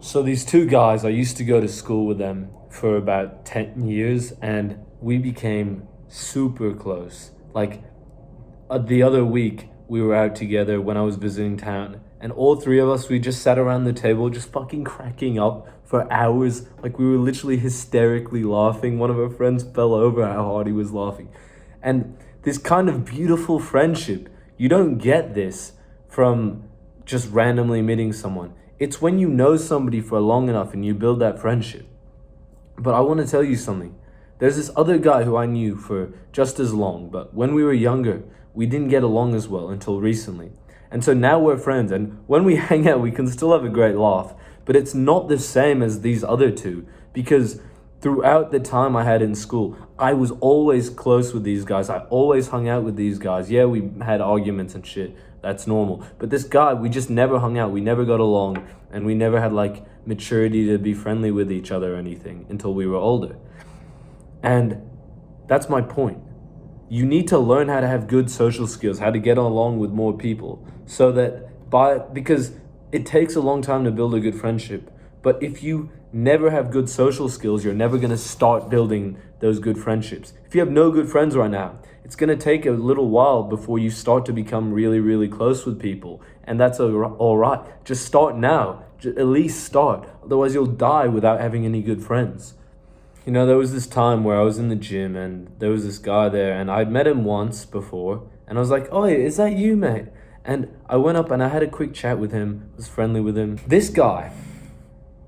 So these two guys, I used to go to school with them for about 10 years and we became super close. The other week, we were out together when I was visiting town, and all three of us, we just sat around the table just fucking cracking up for hours. Like, we were literally hysterically laughing. One of our friends fell over how hard he was laughing. And this kind of beautiful friendship, you don't get this from just randomly meeting someone. It's when you know somebody for long enough and you build that friendship. But I want to tell you something. There's this other guy who I knew for just as long, but when we were younger, we didn't get along as well until recently. And so now we're friends, and when we hang out, we can still have a great laugh. But it's not the same as these other two, because throughout the time I had in school, I was always close with these guys. I always hung out with these guys. Yeah, we had arguments and shit. That's normal. But this guy, we just never hung out. We never got along, and we never had like maturity to be friendly with each other or anything until we were older. And that's my point. You need to learn how to have good social skills, how to get along with more people, so that because it takes a long time to build a good friendship. But if you never have good social skills, you're never going to start building those good friendships. If you have no good friends right now, it's going to take a little while before you start to become really, really close with people. And that's all right. Just start now. At least start. Otherwise, you'll die without having any good friends. You know, there was this time where I was in the gym and there was this guy there and I'd met him once before and I was like, "Oh, is that you, mate?" And I went up and I had a quick chat with him, was friendly with him. This guy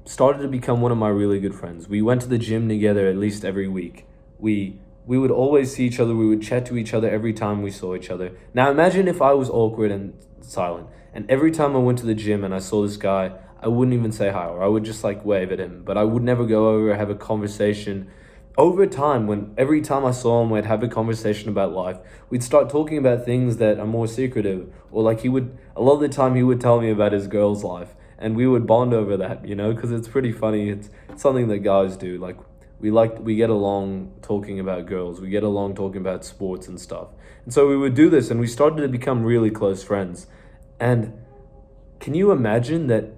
started to become one of my really good friends. We went to the gym together at least every week. We would always see each other. We would chat to each other every time we saw each other. Now imagine if I was awkward and silent and every time I went to the gym and I saw this guy, I wouldn't even say hi, or I would just like wave at him, but I would never go over and have a conversation. Over time, when every time I saw him, we'd have a conversation about life. We'd start talking about things that are more secretive, or like a lot of the time he would tell me about his girl's life, and we would bond over that, you know, because it's pretty funny. It's something that guys do. Like we get along talking about girls. We get along talking about sports and stuff. And so we would do this, and we started to become really close friends. And can you imagine that?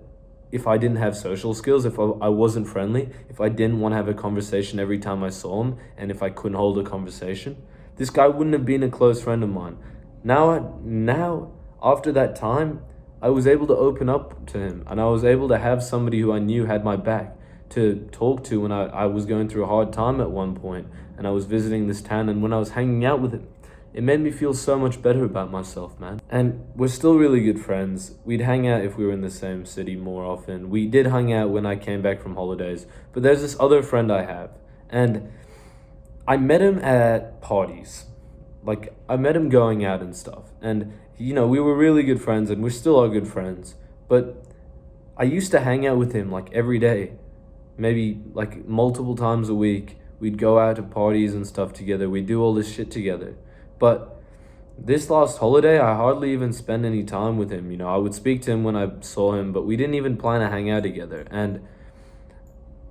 If I didn't have social skills, if I wasn't friendly, if I didn't want to have a conversation every time I saw him, and if I couldn't hold a conversation, this guy wouldn't have been a close friend of mine. Now, after that time, I was able to open up to him, and I was able to have somebody who I knew had my back to talk to when I was going through a hard time at one point, and I was visiting this town, and when I was hanging out with him, it made me feel so much better about myself, man. And we're still really good friends. We'd hang out if we were in the same city more often. We did hang out when I came back from holidays. But there's this other friend I have. And I met him at parties. Like, I met him going out and stuff. And, you know, we were really good friends and we still are good friends. But I used to hang out with him like every day. Maybe like multiple times a week. We'd go out to parties and stuff together. We'd do all this shit together. But this last holiday, I hardly even spent any time with him. You know, I would speak to him when I saw him, but we didn't even plan to hang out together. And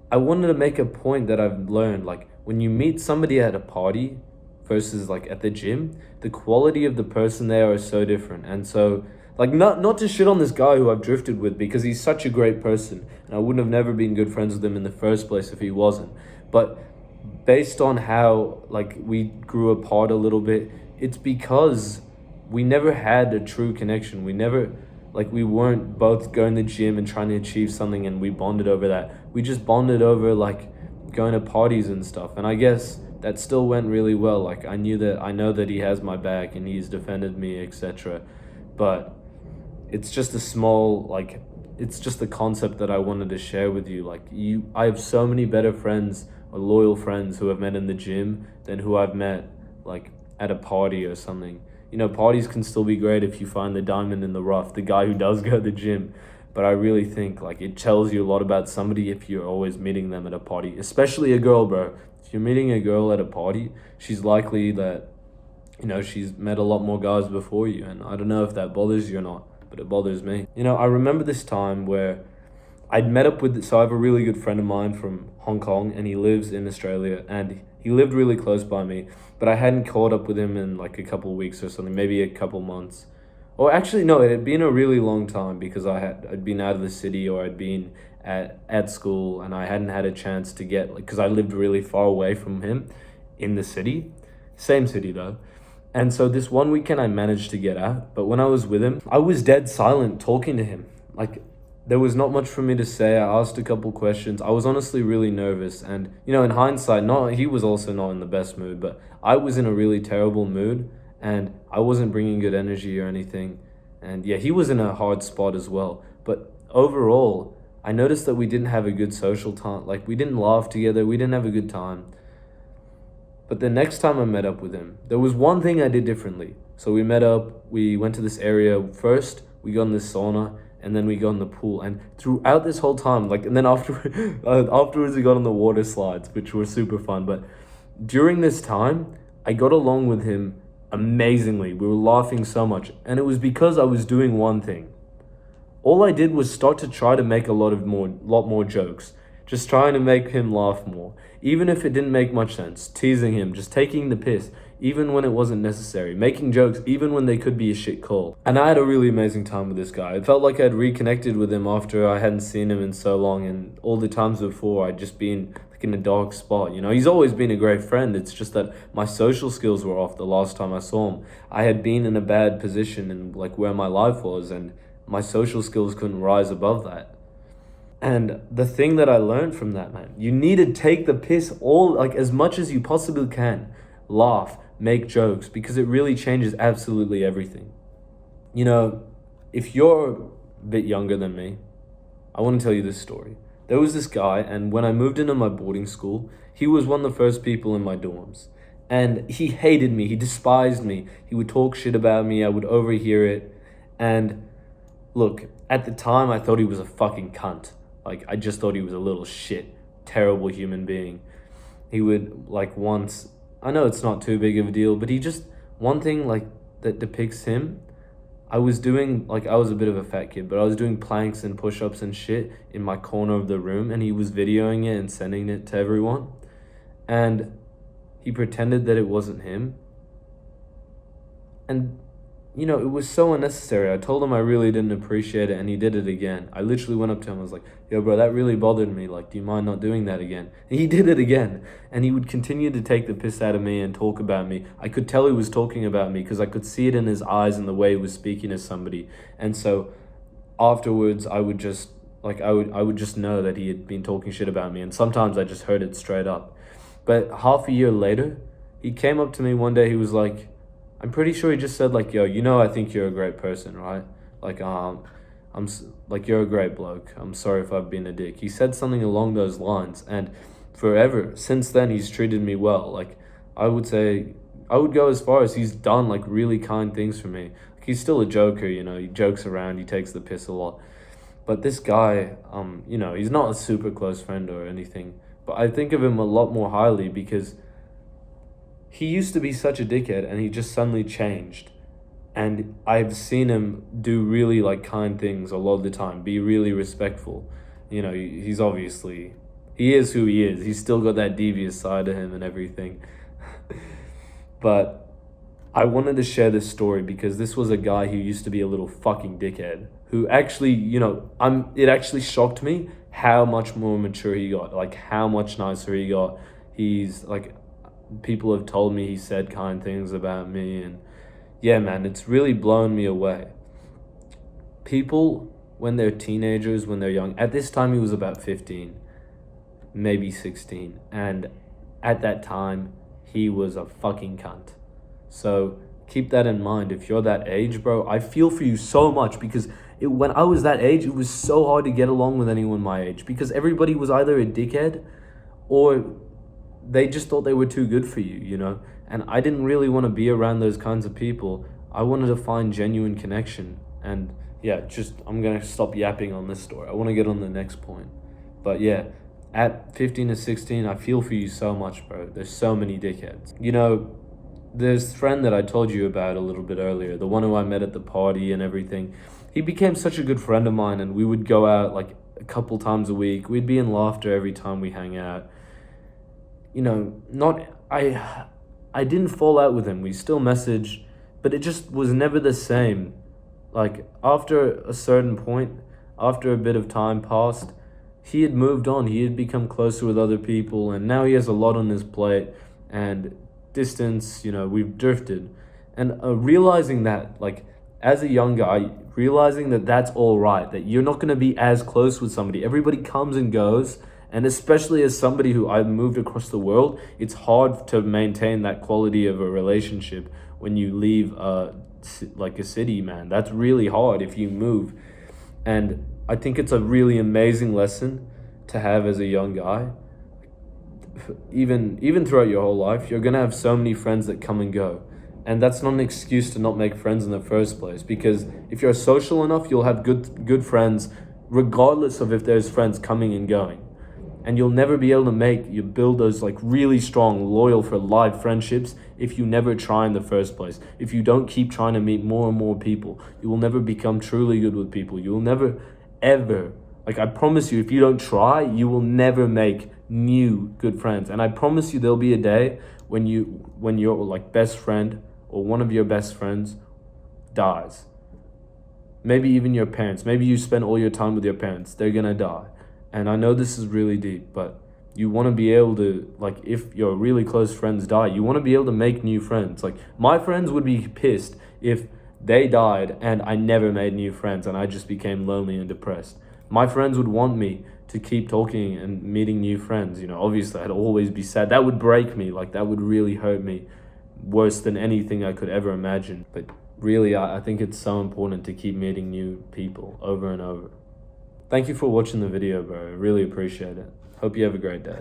I wanted to make a point that I've learned, like when you meet somebody at a party versus like at the gym, the quality of the person there is so different. And so like not to shit on this guy who I've drifted with because he's such a great person and I wouldn't have never been good friends with him in the first place if he wasn't. But based on how like we grew apart a little bit, it's because we never had a true connection. We weren't both going to the gym and trying to achieve something and we bonded over that. We just bonded over like going to parties and stuff. And I guess that still went really well. Like I know that he has my back and he's defended me, etc. But it's just it's just the concept that I wanted to share with you. I have so many better friends or loyal friends who I've met in the gym than who I've met like at a party or something. You know, parties can still be great if you find the diamond in the rough, the guy who does go to the gym. But I really think like it tells you a lot about somebody if you're always meeting them at a party, especially a girl, bro. If you're meeting a girl at a party, she's likely that, you know, she's met a lot more guys before you. And I don't know if that bothers you or not, but it bothers me. You know, I remember this time where I'd met up so I have a really good friend of mine from Hong Kong and he lives in Australia and he lived really close by me, but I hadn't caught up with him in like a couple of weeks or something, maybe a couple months. Or actually, no, it had been a really long time because I'd been out of the city or I'd been at school, and I hadn't had a chance to get, like, because I lived really far away from him in the city, same city though. And so this one weekend I managed to get out, but when I was with him, I was dead silent talking to him. Like, there was not much for me to say. I asked a couple questions. I was honestly really nervous, and in hindsight, not he was also not in the best mood, but I was in a really terrible mood, and I wasn't bringing good energy or anything. And yeah, he was in a hard spot as well. But overall, I noticed that we didn't have a good social time. Like, we didn't laugh together. We didn't have a good time. But the next time I met up with him, there was one thing I did differently. So we met up, we went to this area first, we got in this sauna, and then we got in the pool. And throughout this whole time, and then afterwards we got on the water slides, which were super fun. But during this time, I got along with him amazingly. We were laughing so much. And it was because I was doing one thing. All I did was start to try to make a lot more jokes. Just trying to make him laugh more. Even if it didn't make much sense. Teasing him, just taking the piss, even when it wasn't necessary. Making jokes, even when they could be a shit call. And I had a really amazing time with this guy. It felt like I'd reconnected with him after I hadn't seen him in so long. And all the times before, I'd just been like in a dark spot. He's always been a great friend. It's just that my social skills were off the last time I saw him. I had been in a bad position in like where my life was, and my social skills couldn't rise above that. And the thing that I learned from that, man, you need to take the piss as much as you possibly can. Laugh, make jokes, because it really changes absolutely everything. If you're a bit younger than me, I want to tell you this story. There was this guy, and when I moved into my boarding school, he was one of the first people in my dorms. And he hated me, he despised me, he would talk shit about me, I would overhear it. And look, at the time I thought he was a fucking cunt. I just thought he was a little shit, terrible human being. He would, once, I know it's not too big of a deal, but one thing, that depicts him, I was a bit of a fat kid, but I was doing planks and push-ups and shit in my corner of the room, and he was videoing it and sending it to everyone. And he pretended that it wasn't him. And it was so unnecessary. I told him I really didn't appreciate it, and he did it again. I literally went up to him and was like, yo, bro, that really bothered me. Do you mind not doing that again? And he did it again. And he would continue to take the piss out of me and talk about me. I could tell he was talking about me because I could see it in his eyes and the way he was speaking to somebody. And so afterwards, I would just, I would just know that he had been talking shit about me. And sometimes I just heard it straight up. But half a year later, he came up to me one day. He was like, I'm pretty sure he just said yo, I think you're a great person, right? You're a great bloke. I'm sorry if I've been a dick. He said something along those lines, and forever, since then, he's treated me well. I would say, I would go as far as he's done, really kind things for me. He's still a joker, he jokes around, he takes the piss a lot. But this guy, he's not a super close friend or anything, but I think of him a lot more highly because he used to be such a dickhead, and he just suddenly changed. And I've seen him do really kind things a lot of the time, be really respectful. He's obviously, he is who he is. He's still got that devious side to him and everything. But I wanted to share this story because this was a guy who used to be a little fucking dickhead, who actually, it actually shocked me how much more mature he got, how much nicer he got. He's people have told me he said kind things about me, and yeah, man, it's really blown me away. People, when they're teenagers, when they're young, at this time he was about 15, maybe 16, and at that time he was a fucking cunt. So keep that in mind. If you're that age, bro, I feel for you so much, because when I was that age, it was so hard to get along with anyone my age, because everybody was either a dickhead or they just thought they were too good for you, And I didn't really want to be around those kinds of people. I wanted to find genuine connection. And yeah, I'm going to stop yapping on this story. I want to get on the next point. But yeah, at 15 to 16, I feel for you so much, bro. There's so many dickheads. There's a friend that I told you about a little bit earlier, the one who I met at the party and everything. He became such a good friend of mine, and we would go out a couple times a week. We'd be in laughter every time we hang out. I didn't fall out with him. We still message, but it just was never the same. After a certain point, after a bit of time passed, he had moved on, he had become closer with other people, and now he has a lot on his plate, and distance, we've drifted. And realizing that, like, as a young guy, realizing that that's all right, that you're not going to be as close with somebody. Everybody comes and goes, and especially as somebody who I've moved across the world, it's hard to maintain that quality of a relationship when you leave like a city, man. That's really hard if you move. And I think it's a really amazing lesson to have as a young guy. Even throughout your whole life, you're gonna have so many friends that come and go. And that's not an excuse to not make friends in the first place, because if you're social enough, you'll have good friends regardless of if there's friends coming and going. And you'll never be able to build those like really strong, loyal for life friendships if you never try in the first place. If you don't keep trying to meet more and more people, you will never become truly good with people. You will never, ever, like I promise you, if you don't try, you will never make new good friends. And I promise you there'll be a day when your like best friend or one of your best friends dies. Maybe even your parents. Maybe you spend all your time with your parents. They're gonna die. And I know this is really deep, but you want to be able to, like, if your really close friends die, you want to be able to make new friends. Like, my friends would be pissed if they died and I never made new friends and I just became lonely and depressed. My friends would want me to keep talking and meeting new friends. Obviously I'd always be sad. That would break me. Like, that would really hurt me worse than anything I could ever imagine. But really, I think it's so important to keep meeting new people over and over. Thank you for watching the video, bro. I really appreciate it. Hope you have a great day.